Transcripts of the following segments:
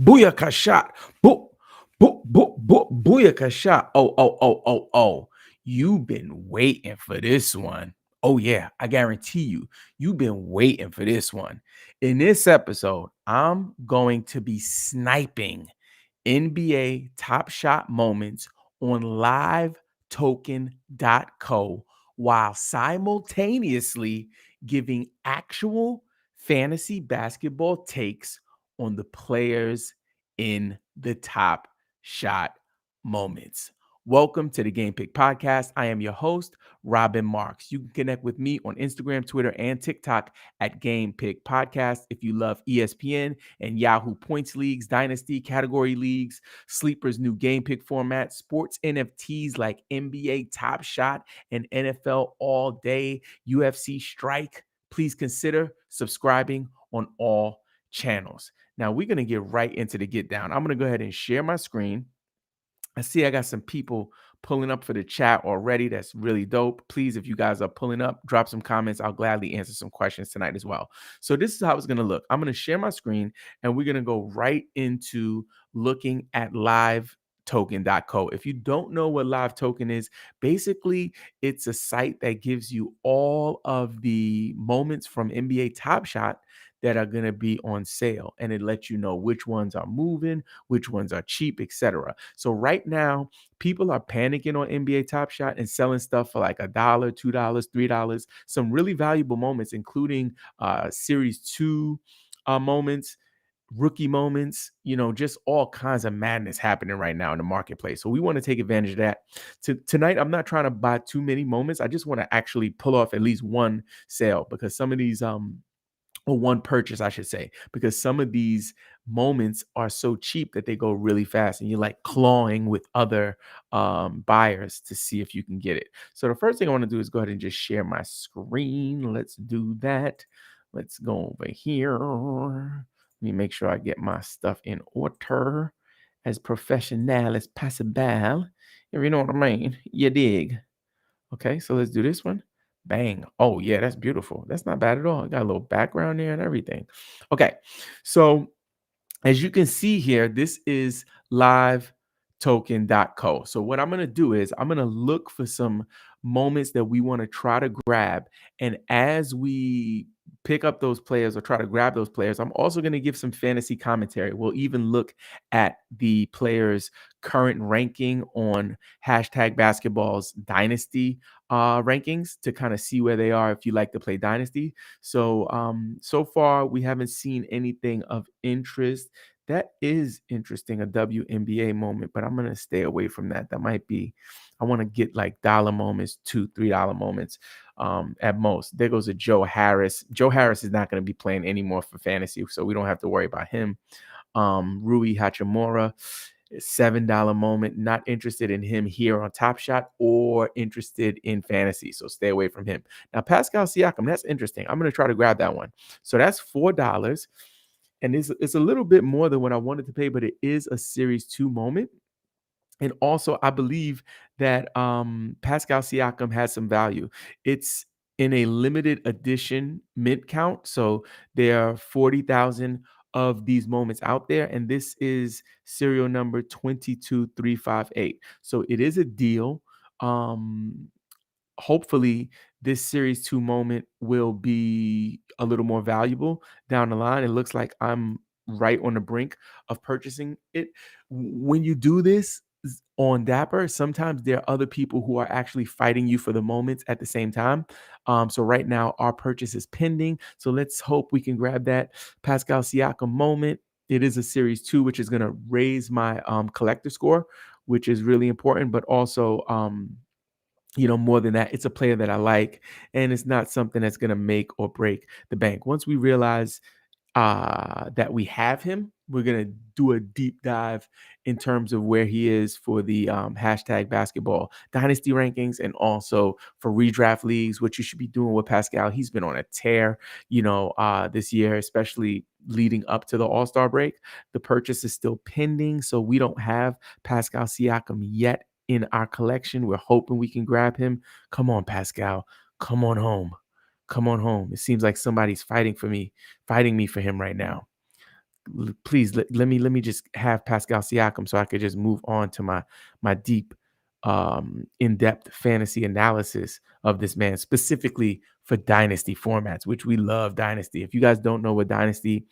Booyaka shot. Booyaka shot. Oh. You've been waiting for this one. Oh, yeah. I guarantee you've been waiting for this one. In this episode, I'm going to be sniping NBA Top Shot moments on livetoken.co while simultaneously giving actual fantasy basketball takes on the players in the Top Shot moments. Welcome to the Game Pick Podcast. I am your host, Robin Marks. You can connect with me on Instagram, Twitter, and TikTok at Game Pick Podcast. If you love ESPN and Yahoo Points Leagues, Dynasty, Category Leagues, Sleeper's new Game Pick format, sports NFTs like NBA Top Shot and NFL All Day, UFC Strike, please consider subscribing on all channels. Now, we're going to get right into the get down. I'm going to go ahead and share my screen. I see I got some people pulling up for the chat already. That's really dope. Please, if you guys are pulling up, drop some comments. I'll gladly answer some questions tonight as well. So this is how it's going to look. I'm going to share my screen and we're going to go right into looking at livetoken.co. If you don't know what Live Token is, basically it's a site that gives you all of the moments from NBA Top Shot that are going to be on sale, and it lets you know which ones are moving, which ones are cheap, etc. So right now, people are panicking on NBA Top Shot and selling stuff for like $1, $2, $3. Some really valuable moments, including Series 2 moments, rookie moments, just all kinds of madness happening right now in the marketplace. So we want to take advantage of that. Tonight, I'm not trying to buy too many moments. I just want to actually pull off at least one sale, because some of these or one purchase, I should say, because some of these moments are so cheap that they go really fast, and you're like clawing with other buyers to see if you can get it. So the first thing I want to do is go ahead and just share my screen. Let's do that. Let's go over here. Let me make sure I get my stuff in order, as professional as possible. If you know what I mean, you dig. Okay, so let's do this one. Bang. Oh, yeah, that's beautiful. That's not bad at all. Got a little background there and everything. Okay, so as you can see here, this is livetoken.co. So what I'm going to do is I'm going to look for some moments that we want to try to grab. And as we pick up those players or try to grab those players, I'm also going to give some fantasy commentary. We'll even look at the players' current ranking on hashtag basketball's dynasty rankings to kind of see where they are if you like to play dynasty. So so far we haven't seen anything of interest. That is interesting, a WNBA moment, but I'm gonna stay away from that. That might be, I want to get like dollar moments, $2, $3 moments at most. There goes a Joe Harris. Joe Harris is not going to be playing anymore for fantasy, so we don't have to worry about him. Rui Hachimura, $7 moment. Not interested in him here on Top Shot or interested in fantasy, so stay away from him. Now, Pascal Siakam, that's interesting. I'm going to try to grab that one. So that's $4. And it's a little bit more than what I wanted to pay, but it is a Series 2 moment. And also, I believe that Pascal Siakam has some value. It's in a limited edition mint count. So there are 40,000 of these moments out there. And this is serial number 22358. So it is a deal. Hopefully this Series 2 moment will be a little more valuable down the line. It looks like I'm right on the brink of purchasing it. When you do this on Dapper, sometimes there are other people who are actually fighting you for the moments at the same time. So right now our purchase is pending. So let's hope we can grab that Pascal Siakam moment. It is a Series 2, which is going to raise my collector score, which is really important, but also more than that, it's a player that I like, and it's not something that's going to make or break the bank. Once we realize that we have him, we're going to do a deep dive in terms of where he is for the hashtag basketball dynasty rankings, and also for redraft leagues, what you should be doing with Pascal. He's been on a tear, this year, especially leading up to the All-Star break. The purchase is still pending, so we don't have Pascal Siakam yet in our collection. We're hoping we can grab him. Come on, Pascal. Come on home. Come on home. It seems like somebody's fighting me for him right now. please let me just have Pascal Siakam so I could just move on to my deep in-depth fantasy analysis of this man, specifically for dynasty formats, which we love dynasty. If you guys don't know what dynasty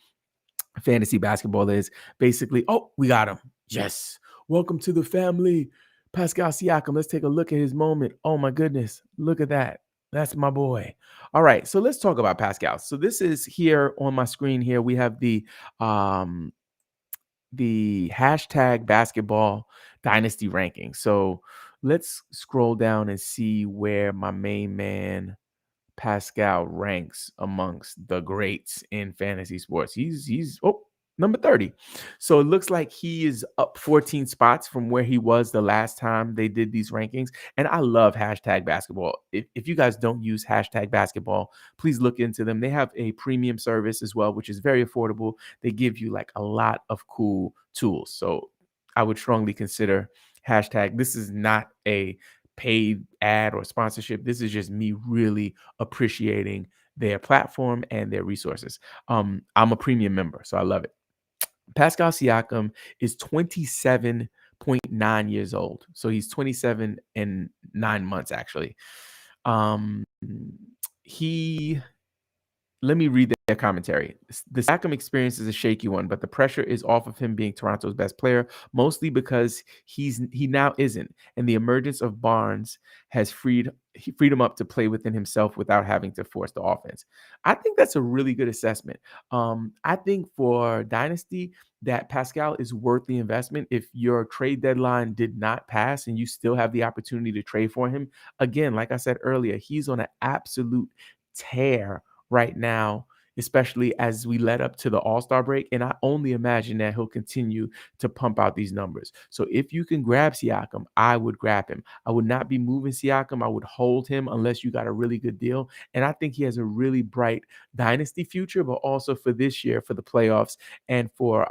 fantasy basketball is, basically, oh, we got him. Yes. Welcome to the family. Pascal Siakam. Let's take a look at his moment. Oh my goodness. Look at that. That's my boy. All right. So let's talk about Pascal. So this is here on my screen here. We have the hashtag basketball dynasty ranking. So let's scroll down and see where my main man Pascal ranks amongst the greats in fantasy sports. He's number 30. So it looks like he is up 14 spots from where he was the last time they did these rankings. And I love hashtag basketball. If you guys don't use hashtag basketball, please look into them. They have a premium service as well, which is very affordable. They give you like a lot of cool tools. So I would strongly consider hashtag. This is not a paid ad or sponsorship. This is just me really appreciating their platform and their resources. I'm a premium member, so I love it. Pascal Siakam is 27.9 years old. So he's 27 and 9 months actually. Um he Let me read their commentary. The Siakam experience is a shaky one, but the pressure is off of him being Toronto's best player, mostly because he now isn't, and the emergence of Barnes has freed him up to play within himself without having to force the offense. I think that's a really good assessment. I think for Dynasty that Pascal is worth the investment. If your trade deadline did not pass and you still have the opportunity to trade for him, again, like I said earlier, he's on an absolute tear right now, especially as we led up to the All-Star break. And I only imagine that he'll continue to pump out these numbers. So if you can grab Siakam, I would grab him. I would not be moving Siakam. I would hold him unless you got a really good deal. And I think he has a really bright dynasty future, but also for this year, for the playoffs, and for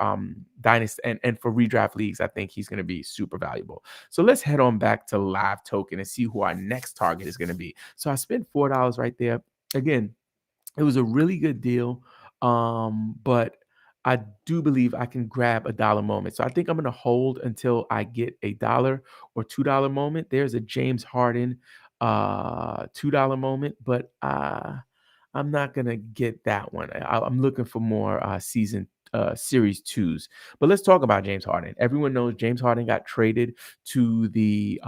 dynasty and for redraft leagues, I think he's going to be super valuable. So let's head on back to Live Token and see who our next target is going to be. So I spent $4 right there. Again, it was a really good deal, but I do believe I can grab a dollar moment. So I think I'm going to hold until I get a dollar or $2 moment. There's a James Harden $2 moment, but I'm not going to get that one. I'm looking for more series twos. But let's talk about James Harden. Everyone knows James Harden got traded to the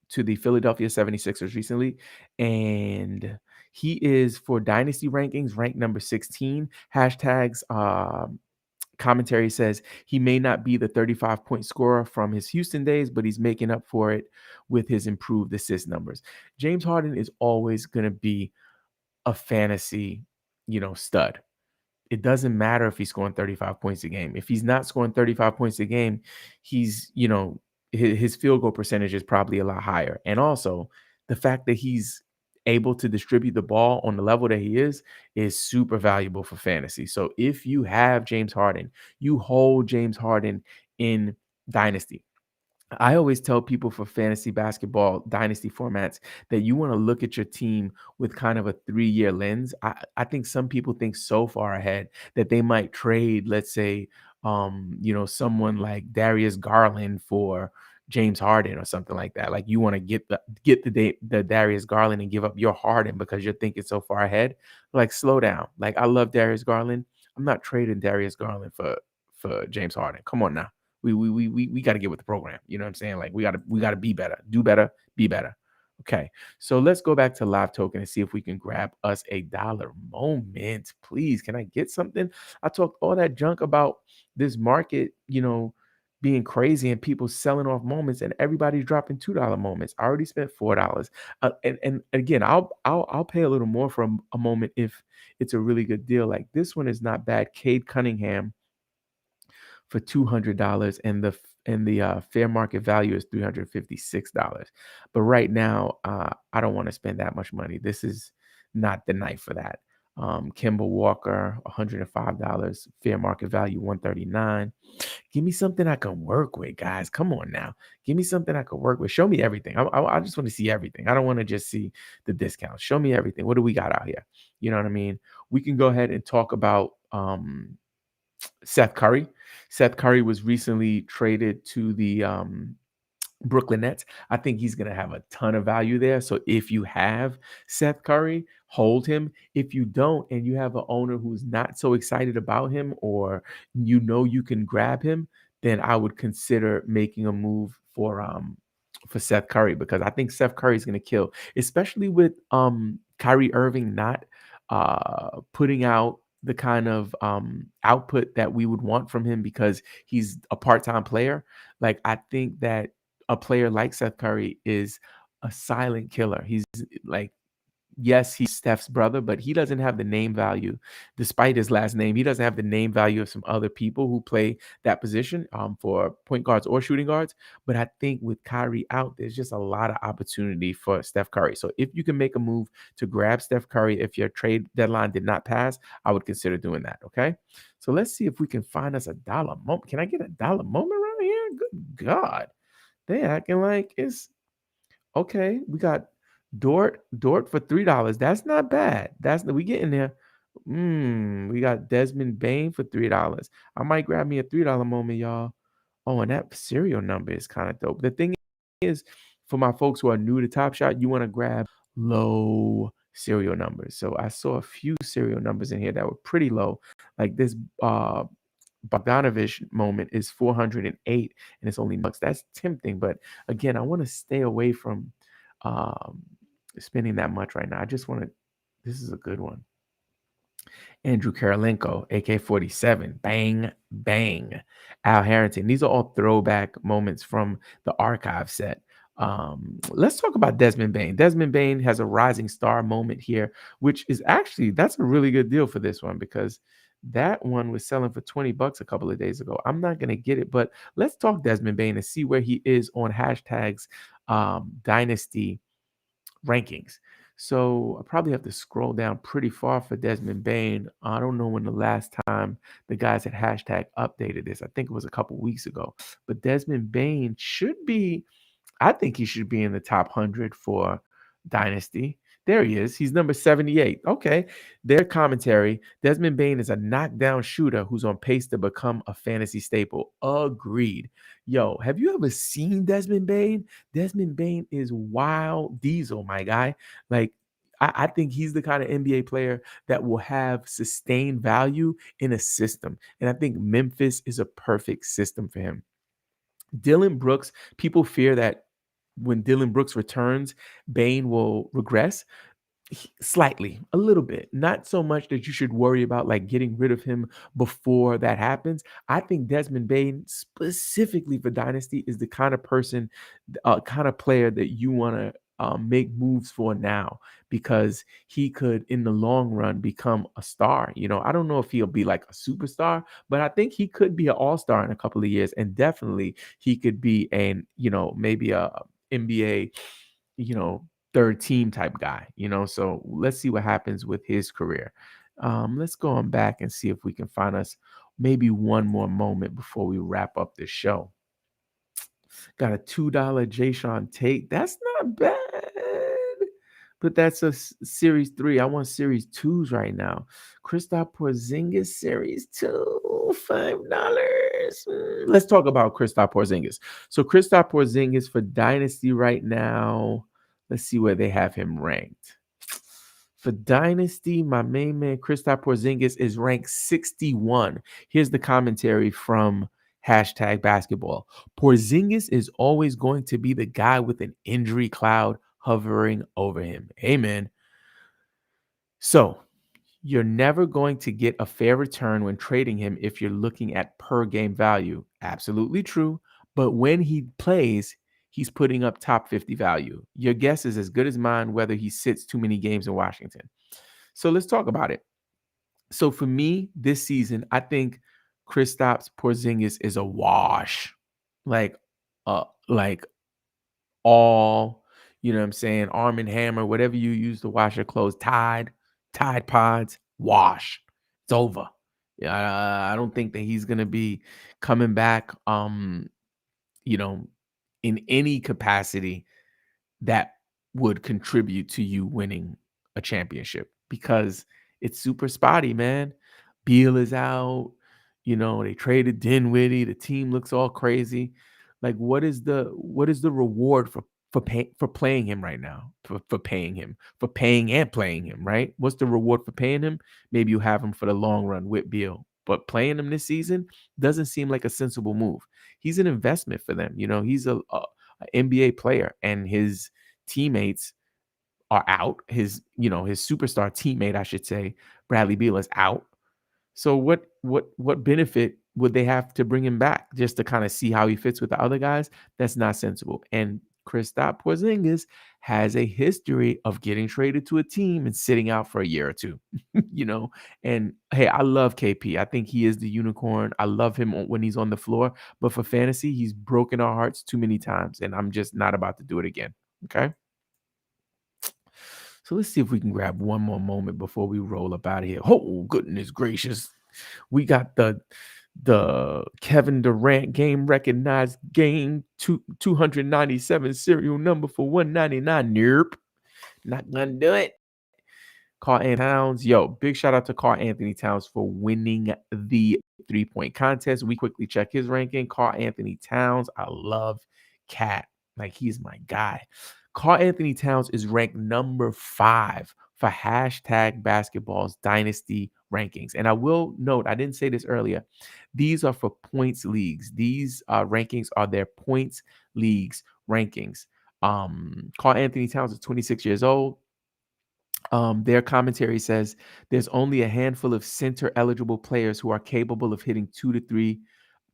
Philadelphia 76ers recently, and he is, for dynasty rankings, ranked number 16. Hashtags commentary says he may not be the 35-point scorer from his Houston days, but he's making up for it with his improved assist numbers. James Harden is always going to be a fantasy, stud. It doesn't matter if he's scoring 35 points a game. If he's not scoring 35 points a game, he's, his field goal percentage is probably a lot higher. And also the fact that he's able to distribute the ball on the level that he is super valuable for fantasy. So if you have James Harden, you hold James Harden in dynasty. I always tell people for fantasy basketball dynasty formats that you want to look at your team with kind of a 3-year lens. I think some people think so far ahead that they might trade, let's say, someone like Darius Garland for James Harden or something like that. Like you want to get the Darius Garland and give up your Harden because you're thinking so far ahead. Like slow down. Like I love Darius Garland. I'm not trading Darius Garland for James Harden. Come on now. We got to get with the program. You know what I'm saying? Like we got to be better, do better, be better. Okay, so let's go back to Live Token and see if we can grab us a dollar moment. Please, can I get something? I talked all that junk about this market, being crazy and people selling off moments, and everybody's dropping $2 moments. I already spent $4, and again, I'll pay a little more for a moment if it's a really good deal. Like this one is not bad. Cade Cunningham for $200, and the fair market value is $356. But right now, I don't want to spend that much money. This is not the night for that. Kemba Walker, $105, fair market value $139. Give me something I can work with, guys. Come on now, give me something I can work with. Show me everything. I just want to see everything. I don't want to just see the discounts. Show me everything. What do we got out here? You know what I mean? We can go ahead and talk about Seth Curry. Seth Curry was recently traded to the Brooklyn Nets. I think he's going to have a ton of value there. So if you have Seth Curry, hold him. If you don't, and you have an owner who's not so excited about him, or you know you can grab him, then I would consider making a move for Seth Curry, because I think Seth Curry is going to kill, especially with Kyrie Irving not putting out the kind of output that we would want from him because he's a part-time player. Like, I think that a player like Seth Curry is a silent killer. He's like, yes, he's Steph's brother, but he doesn't have the name value, despite his last name. He doesn't have the name value of some other people who play that position for point guards or shooting guards. But I think with Kyrie out, there's just a lot of opportunity for Steph Curry. So if you can make a move to grab Steph Curry, if your trade deadline did not pass, I would consider doing that. Okay. So let's see if we can find us a dollar moment. Can I get a dollar moment around here? Good God. They acting like it's okay. We got Dort for $3. That's not bad. We getting there. We got Desmond Bain for $3. I might grab me a $3 moment, y'all. Oh, and that serial number is kind of dope. The thing is, for my folks who are new to Top Shot, you want to grab low serial numbers. So I saw a few serial numbers in here that were pretty low. Like this Bogdanovich moment is 408 and it's only bucks. That's tempting, but again, I want to stay away from um, spending that much right now. I just want to. This is a good one. Andrew Karolinko, AK-47, bang, bang. Al Harrington. These are all throwback moments from the archive set. Let's talk about Desmond Bain. Desmond Bain has a rising star moment here, which is actually, that's a really good deal for this one, because that one was selling for $20 a couple of days ago. I'm not going to get it, but let's talk Desmond Bain and see where he is on hashtags dynasty rankings. So I probably have to scroll down pretty far for Desmond Bain. I don't know when the last time the guys at hashtag updated this. I think it was a couple weeks ago. But Desmond Bain should be, I think he should be in the top 100 for Dynasty. There he is. He's number 78. Okay. Their commentary: Desmond Bain is a knockdown shooter who's on pace to become a fantasy staple. Agreed. Yo, have you ever seen Desmond Bain? Desmond Bain is wild diesel, my guy. Like, I think he's the kind of NBA player that will have sustained value in a system. And I think Memphis is a perfect system for him. Dylan Brooks, people fear that when Dylan Brooks returns, Bain will regress slightly, a little bit, not so much that you should worry about like getting rid of him before that happens. I think Desmond Bain, specifically for Dynasty, is the kind of person, kind of player that you want to make moves for now, because he could, in the long run, become a star. I don't know if he'll be like a superstar, but I think he could be an all-star in a couple of years, and definitely he could be maybe a NBA, you know, third team type guy. So let's see what happens with his career. Let's go on back and see if we can find us maybe one more moment before we wrap up this show. Got a $2 Jay-Sean Tate. That's not bad. But that's a series 3. I want series 2s right now. Kristaps Porzingis series 2, $5. Let's talk about Kristaps Porzingis. So Kristaps Porzingis for Dynasty right now. Let's see where they have him ranked. For Dynasty, my main man, Kristaps Porzingis, is ranked 61. Here's the commentary from hashtag basketball. Porzingis is always going to be the guy with an injury cloud hovering over him. Amen. So you're never going to get a fair return when trading him if you're looking at per game value. Absolutely true. But when he plays, he's putting up top 50 value. Your guess is as good as mine whether he sits too many games in Washington. So let's talk about it. So for me, this season, I think Kristaps Porzingis is a wash. Like, like all, you know what I'm saying, Arm& Hammer, whatever you use to wash your clothes, Tide Pods, wash. It's over. Yeah, I don't think that he's gonna be coming back, you know, in any capacity that would contribute to you winning a championship, because it's super spotty, man. Beal is out. They traded Dinwiddie. The team looks all crazy. Like, what is the reward for playing him right now? For paying him, for paying and playing him, right? What's the reward for paying him? Maybe you have him for the long run with Beal. But playing him this season doesn't seem like a sensible move. He's an investment for them. He's a NBA player, and his teammates are out. His superstar teammate, I should say, Bradley Beal, is out. So what benefit would they have to bring him back just to kind of see how he fits with the other guys? That's not sensible. And Kristaps Porzingis has a history of getting traded to a team and sitting out for a year or two. you know. And hey, I love KP. I think he is the unicorn. I love him when he's on the floor. But for fantasy, he's broken our hearts too many times, and I'm just not about to do it again. Okay. So let's see if we can grab one more moment before we roll up out of here. Oh, goodness gracious. We got the Kevin Durant game recognized game 297 serial number for 199. Nope. Not gonna do it. Carl Anthony Towns. Yo, big shout out to Carl Anthony Towns for winning the 3-point contest. We quickly check his ranking. Carl Anthony Towns. I love Cat. Like, he's my guy. Carl Anthony Towns is ranked number 5 for hashtag basketball's dynasty rankings. And I will note, I didn't say this earlier. These are for points leagues. These rankings are their points leagues rankings. Carl Anthony Towns is 26 years old. Their commentary says there's only a handful of center eligible players who are capable of hitting 2 to 3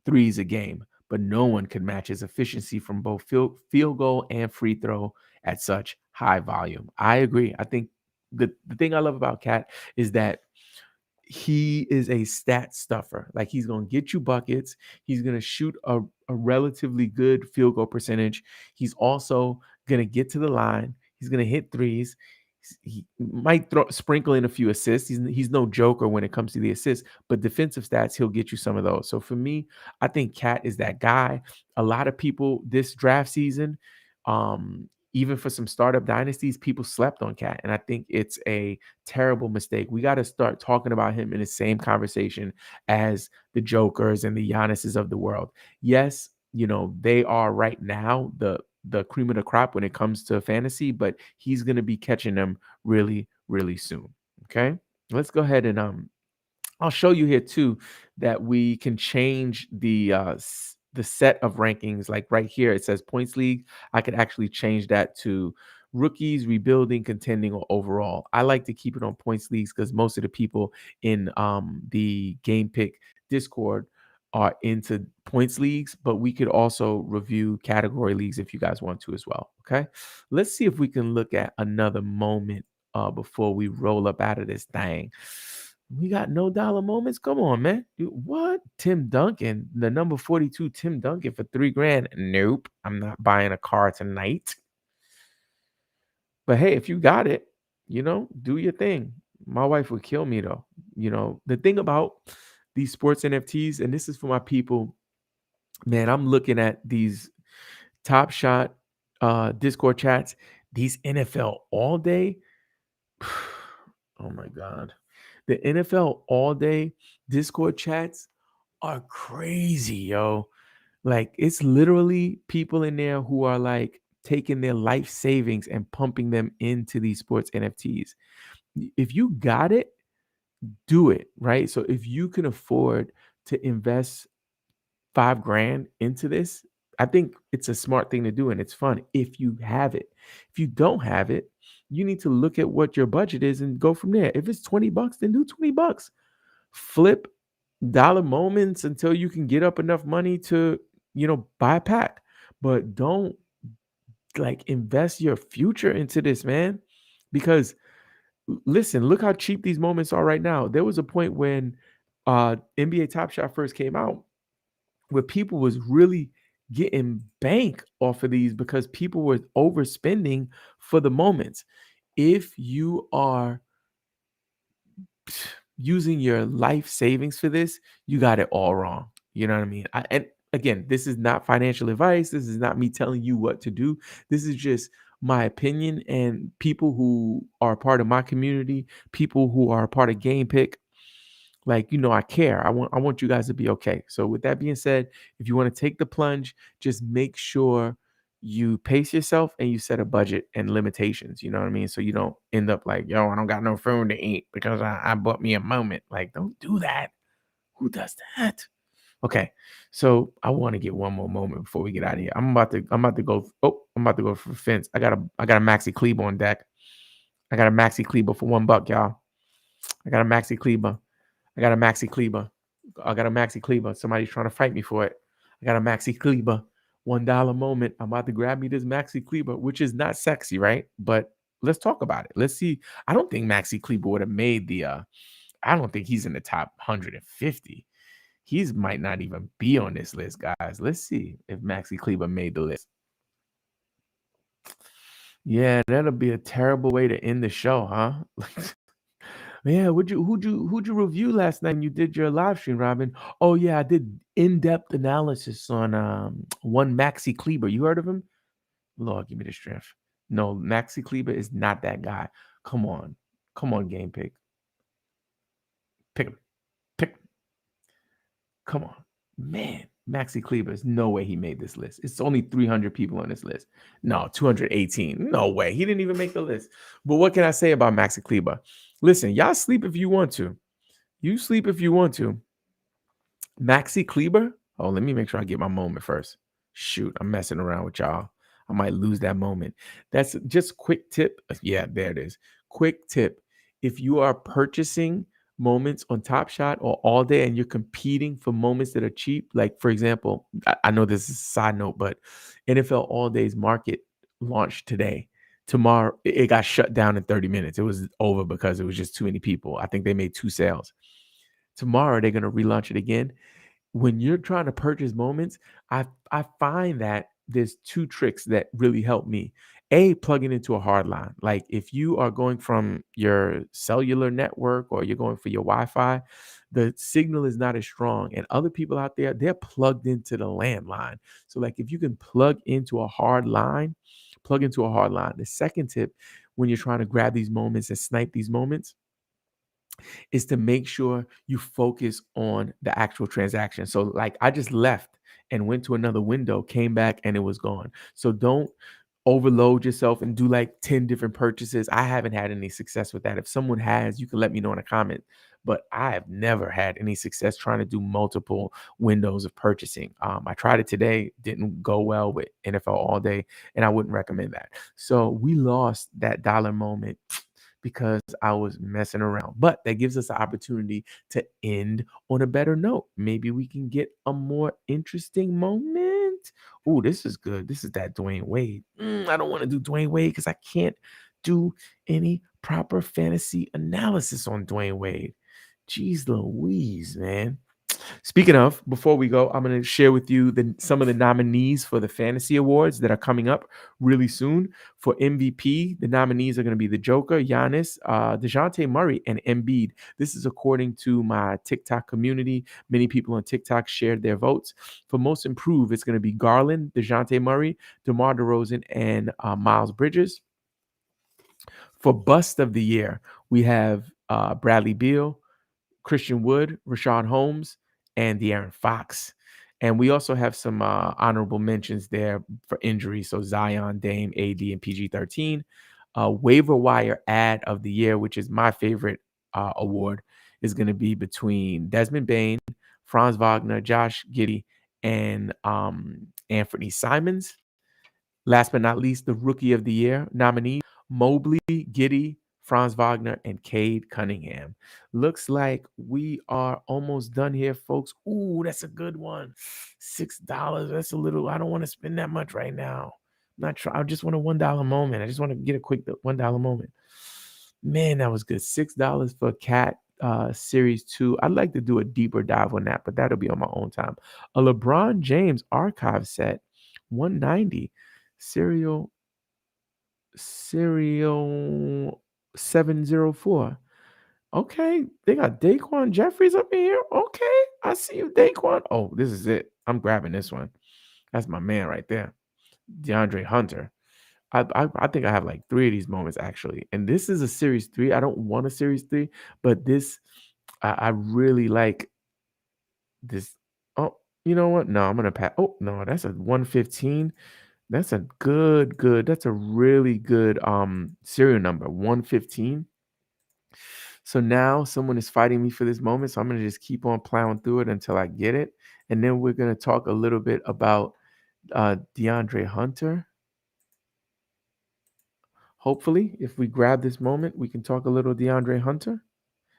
threes a game, but no one could match his efficiency from both field goal and free throw at such high volume. I agree. I think the thing I love about Cat is that he is a stat stuffer. Like, he's going to get you buckets. He's going to shoot a relatively good field goal percentage. He's also going to get to the line. He's going to hit threes. He might sprinkle in a few assists. He's no joker when it comes to the assists, but defensive stats, he'll get you some of those. So for me, I think Cat is that guy. A lot of people this draft season, even for some startup dynasties, people slept on Cat. And I think it's a terrible mistake. We got to start talking about him in the same conversation as the Jokers and the Giannis's of the world. Yes, they are right now the cream of the crop when it comes to fantasy, but he's going to be catching them really, really soon. Okay. Let's go ahead and I'll show you here too that we can change the set of rankings. Like right here, it says points league. I could actually change that to rookies, rebuilding, contending, or overall. I like to keep it on points leagues because most of the people in the Game Pick Discord are into points leagues, but we could also review category leagues if you guys want to as well. Okay. Let's see if we can look at another moment before we roll up out of this thing. We got no dollar moments. Come on, man. Dude, what? Tim Duncan, the number 42 Tim Duncan for $3,000. Nope. I'm not buying a car tonight. But hey, if you got it, do your thing. My wife would kill me though. The thing about these sports NFTs, and this is for my people, man, I'm looking at these Top Shot Discord chats, these NFL all day. Oh my God. The NFL all day Discord chats are crazy, yo. Like, it's literally people in there who are like taking their life savings and pumping them into these sports NFTs. If you got it, do it, right? So if you can afford to invest $5,000 into this, I think it's a smart thing to do and it's fun if you have it. If you don't have it, you need to look at what your budget is and go from there. If it's $20, then do $20. Flip dollar moments until you can get up enough money to, buy a pack. But don't invest your future into this, man. Because listen, look how cheap these moments are right now. There was a point when NBA Top Shot first came out where people was really getting bank off of these because people were overspending for the moments. If you are using your life savings for this, you got it all wrong. You know what I mean? And again, this is not financial advice. This is not me telling you what to do. This is just my opinion, and people who are part of my community, people who are part of Game Pick, Like, I care. I want you guys to be okay. So with that being said, if you want to take the plunge, just make sure you pace yourself and you set a budget and limitations. You know what I mean? So you don't end up like, yo, I don't got no food to eat because I bought me a moment. Like, don't do that. Who does that? Okay. So I want to get one more moment before we get out of here. I'm about to go for fence. I got a Maxi Kleber on deck. I got a Maxi Kleber for $1, y'all. I got a Maxi Kleber. I got a Maxi Kleber. I got a Maxi Kleber. Somebody's trying to fight me for it. I got a Maxi Kleber. $1 moment. I'm about to grab me this Maxi Kleber, which is not sexy, right? But let's talk about it. Let's see. I don't think Maxi Kleber would have made I don't think he's in the top 150. He's might not even be on this list, guys. Let's see if Maxi Kleber made the list. Yeah, that'll be a terrible way to end the show, huh? Yeah, who'd you review last night when you did your live stream, Robin? Oh yeah, I did in-depth analysis on one Maxi Kleber. You heard of him? Lord, give me the strength. No, Maxi Kleber is not that guy. Come on. Come on, game pick. Pick him. Pick. Come on. Man, Maxi Kleber is no way he made this list. It's only 300 people on this list. No, 218. No way. He didn't even make the list. But what can I say about Maxi Kleber? Listen, y'all sleep if you want to. You sleep if you want to. Maxi Kleber. Oh, let me make sure I get my moment first. Shoot, I'm messing around with y'all. I might lose that moment. That's just quick tip. Yeah, there it is. Quick tip. If you are purchasing moments on Top Shot or all day and you're competing for moments that are cheap, like for example, I know this is a side note, but NFL All Day's market launched today. Tomorrow, it got shut down in 30 minutes. It was over because it was just too many people. I think they made 2 sales. Tomorrow, they're going to relaunch it again. When you're trying to purchase moments, I find that there's 2 tricks that really help me. A, plugging into a hard line. Like if you are going from your cellular network or you're going for your Wi-Fi, the signal is not as strong. And other people out there, they're plugged into the landline. So like if you can plug into a hard line, plug into a hard line. The second tip when you're trying to grab these moments and snipe these moments is to make sure you focus on the actual transaction. So like I just left and went to another window, came back and it was gone. So don't overload yourself and do like 10 different purchases. I haven't had any success with that. If someone has, you can let me know in a comment. But I have never had any success trying to do multiple windows of purchasing. I tried it today, didn't go well with NFL All Day, and I wouldn't recommend that. So we lost that dollar moment because I was messing around. But that gives us the opportunity to end on a better note. Maybe we can get a more interesting moment. Oh, this is good. This is that Dwayne Wade. I don't want to do Dwayne Wade because I can't do any proper fantasy analysis on Dwayne Wade. Jeez Louise, man. Speaking of, before we go, I'm going to share with you some of the nominees for the fantasy awards that are coming up really soon. For MVP, the nominees are going to be the Joker, Giannis, DeJounte Murray, and Embiid. This is according to my TikTok community. Many people on TikTok shared their votes. For most improved, it's going to be Garland, DeJounte Murray, DeMar DeRozan, and Miles Bridges. For bust of the year, we have Bradley Beal, Christian Wood, Rashad Holmes, and De'Aaron Fox. And we also have some honorable mentions there for injuries. So Zion, Dame, AD, and PG-13. Waiver wire ad of the year, which is my favorite award, is going to be between Desmond Bain, Franz Wagner, Josh Giddey, and Anthony Simons. Last but not least, the rookie of the year nominees, Mobley, Giddey, Franz Wagner, and Cade Cunningham. Looks like we are almost done here, folks. Ooh, that's a good one. $6. That's a little, I don't want to spend that much right now. I'm not trying. I just want a $1 moment. I just want to get a quick $1 moment. Man, that was good. $6 for Cat Series 2. I'd like to do a deeper dive on that, but that'll be on my own time. A LeBron James archive set, $190. Serial 704. Okay, they got Daquan Jeffries up in here. Okay, I see you, Daquan. Oh, this is it. I'm grabbing this one. That's my man right there, Deandre Hunter. I think I have like 3 of these moments actually, and this is a series 3. I don't want a series 3, but this I really like this. Oh, you know what? No, I'm gonna pass. Oh no, that's a 115. That's a good. That's a really good serial number, 115. So now someone is fighting me for this moment. So I'm gonna just keep on plowing through it until I get it. And then we're gonna talk a little bit about DeAndre Hunter. Hopefully, if we grab this moment, we can talk a little DeAndre Hunter.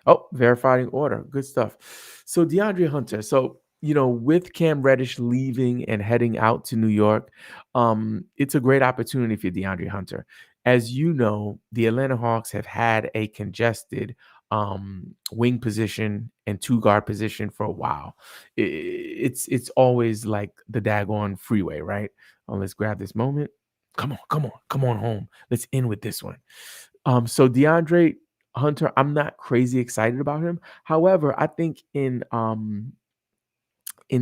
Oh, verifying order. Good stuff. So DeAndre Hunter. So, with Cam Reddish leaving and heading out to New York, it's a great opportunity for DeAndre Hunter. As you know, the Atlanta Hawks have had a congested wing position and two guard position for a while. It's always like the daggone freeway, right? Let's grab this moment. Come on home. Let's end with this one. So DeAndre Hunter, I'm not crazy excited about him. However, I think in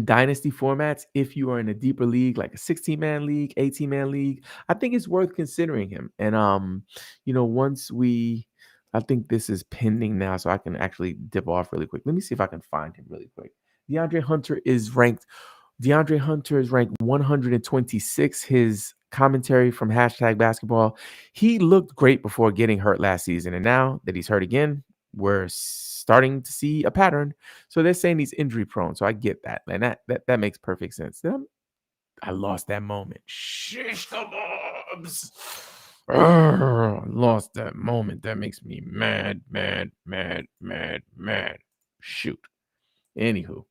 dynasty formats, if you are in a deeper league, like a 16-man league, 18-man league, I think it's worth considering him. And once I think this is pending now, so I can actually dip off really quick. Let me see if I can find him really quick. DeAndre Hunter is ranked 126. His commentary from #basketball. He looked great before getting hurt last season. And now that he's hurt again, we're starting to see a pattern. So they're saying he's injury prone. So I get that. And that makes perfect sense. I lost that moment. Shish kebabs. Lost that moment. That makes me mad. Shoot. Anywho.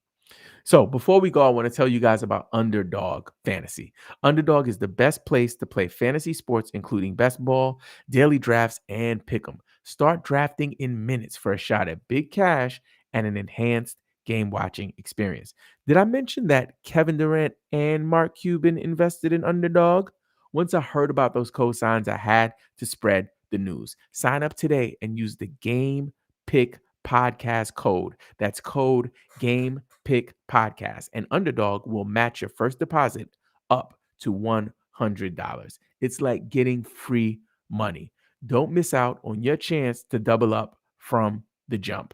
So before we go, I want to tell you guys about Underdog Fantasy. Underdog is the best place to play fantasy sports, including best ball, daily drafts, and pick'em. Start drafting in minutes for a shot at big cash and an enhanced game watching experience. Did I mention that Kevin Durant and Mark Cuban invested in Underdog? Once I heard about those cosigns, I had to spread the news. Sign up today and use the Game Pick Podcast code. That's code Game Pick Podcast, and Underdog will match your first deposit up to $100. It's like getting free money. Don't miss out on your chance to double up from the jump.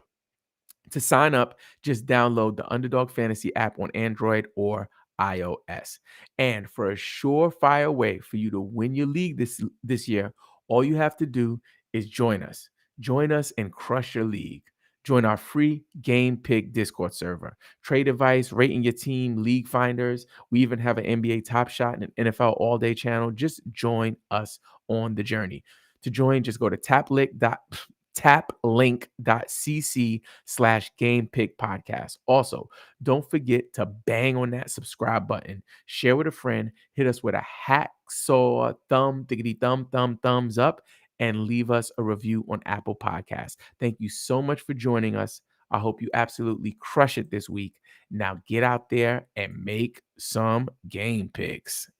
To sign up, just download the Underdog Fantasy app on Android or iOS. And for a surefire way for you to win your league this year, all you have to do is join us. Join us and crush your league. Join our free Game Pick Discord server. Trade advice, rating your team, league finders. We even have an NBA Top Shot and an NFL All Day channel. Just join us on the journey. To join, just go to taplink.cc/game pick podcast. Also, don't forget to bang on that subscribe button, share with a friend, hit us with a hacksaw thumbs up, and leave us a review on Apple Podcasts. Thank you so much for joining us. I hope you absolutely crush it this week. Now get out there and make some game picks.